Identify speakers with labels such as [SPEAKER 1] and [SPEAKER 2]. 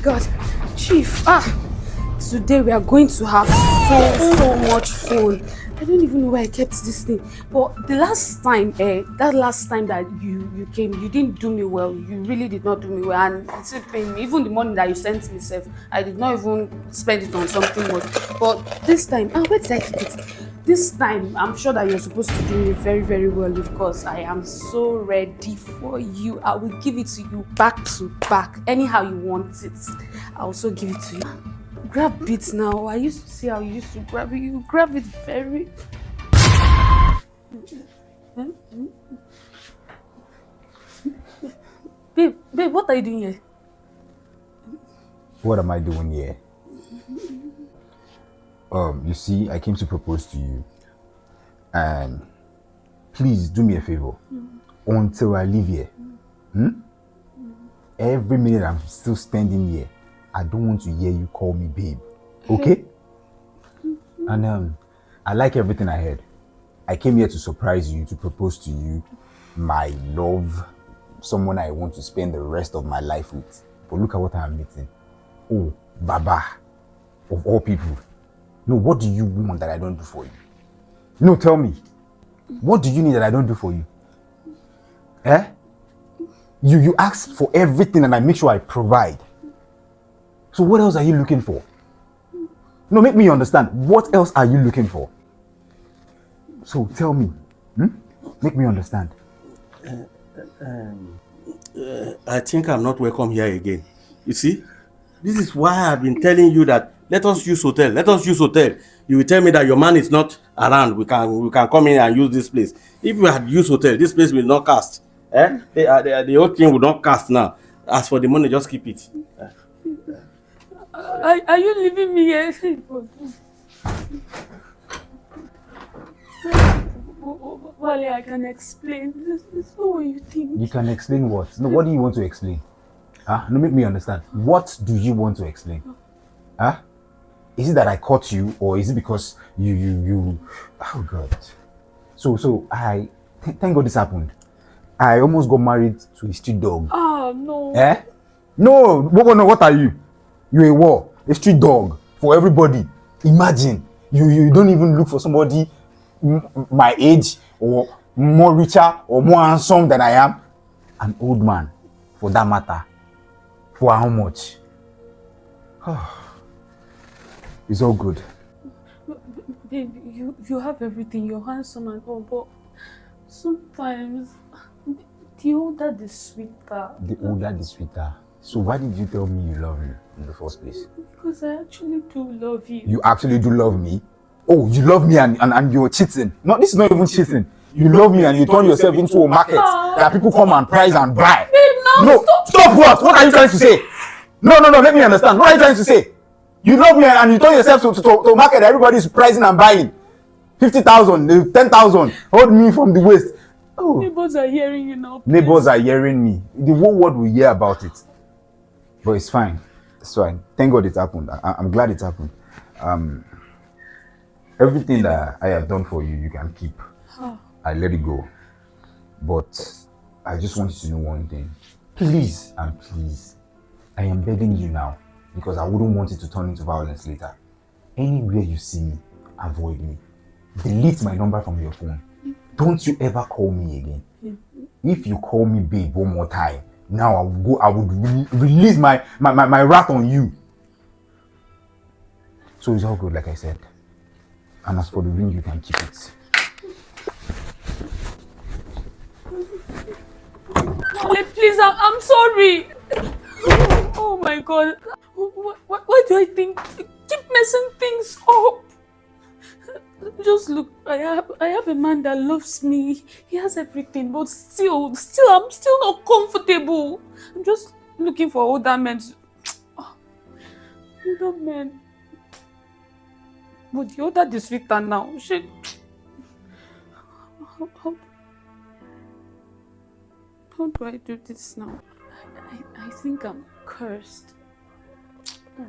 [SPEAKER 1] God. Chief, today we are going to have so much fun. I don't even know where I kept this thing. But the last time, that last time that you came, you didn't do me well. You really did not do me well. And it's still paying me. Even the money that you sent me, I did not even spend it on something much. But this time, where did I keep it? This time, I'm sure that you're supposed to do me very, very well because I am so ready for you. I will give it to you back to back. Anyhow you want it, I'll also give it to you. Grab it now. I used to see how you used to grab it. You grab it very... Babe, what are you doing here?
[SPEAKER 2] What am I doing here? You see, I came to propose to you. And please do me a favor. Until I leave here. Every minute I'm still standing here, I don't want to hear you call me babe. Okay? And I like everything I heard. I came here to surprise you, to propose to you, my love, someone I want to spend the rest of my life with. But look at what I'm meeting. Oh, Baba, of all people. No, what do you want that I don't do for you? No, tell me. What do you need that I don't do for you? Eh? You ask for everything and I make sure I provide. So what else are you looking for? No, make me understand. What else are you looking for? So tell me. Make me understand.
[SPEAKER 3] I think I'm not welcome here again. You see? This is why I've been telling you that let us use hotel. Let us use hotel. You will tell me that your man is not around. We can come in and use this place. If we had used hotel, this place will not cast. The whole thing will not cast now. As for the money, just keep it.
[SPEAKER 1] Are you leaving me here? Wale, I can explain. This is not what you think.
[SPEAKER 2] You can explain what? No, what do you want to explain? No, make me understand. What do you want to explain? Is it that I caught you, or is it because you oh God. So thank God this happened. I almost got married to a street dog.
[SPEAKER 1] Oh no.
[SPEAKER 2] No, what are you? You're a war, a street dog for everybody. Imagine you don't even look for somebody my age or more richer or more handsome than I am. An old man, for that matter. For how much? It's all good.
[SPEAKER 1] Babe, you have everything. You're handsome and all, but sometimes the older the sweeter. The
[SPEAKER 2] older the sweeter. So why did you tell me you love me in the first place?
[SPEAKER 1] Because I actually do love you.
[SPEAKER 2] You actually do love me? Oh, you love me and you're cheating. No, this is not even cheating. You love me and you turn yourself into a market that people come and price and buy.
[SPEAKER 1] Babe,
[SPEAKER 2] no, stop what? What are you trying to say? No, let me understand. What are you trying to say? You love me and you turn yourself to a market that everybody's pricing and buying. 50,000, 10,000. Hold me from the waist.
[SPEAKER 1] Oh. Neighbors are hearing you now. Please.
[SPEAKER 2] Neighbors are hearing me. The whole world will hear about it. But it's fine. It's fine. Thank God it happened. I'm glad it happened. Everything that I have done for you, you can keep. I let it go. But I just want you to know one thing. Please and please, I am begging you now because I wouldn't want it to turn into violence later. Anywhere you see me, avoid me. Delete my number from your phone. Don't you ever call me again. If you call me babe one more time, now I would release my wrath on you. So it's all good, like I said. And as for the ring, you can keep it.
[SPEAKER 1] Please, I'm sorry. Oh my God. Why do I think? Keep messing things up. Just look, I have a man that loves me. He has everything, but still, I'm still not comfortable. I'm just looking for older men. Older men. But the older the sweeter now. How do I do this now? I think I'm cursed. Oh.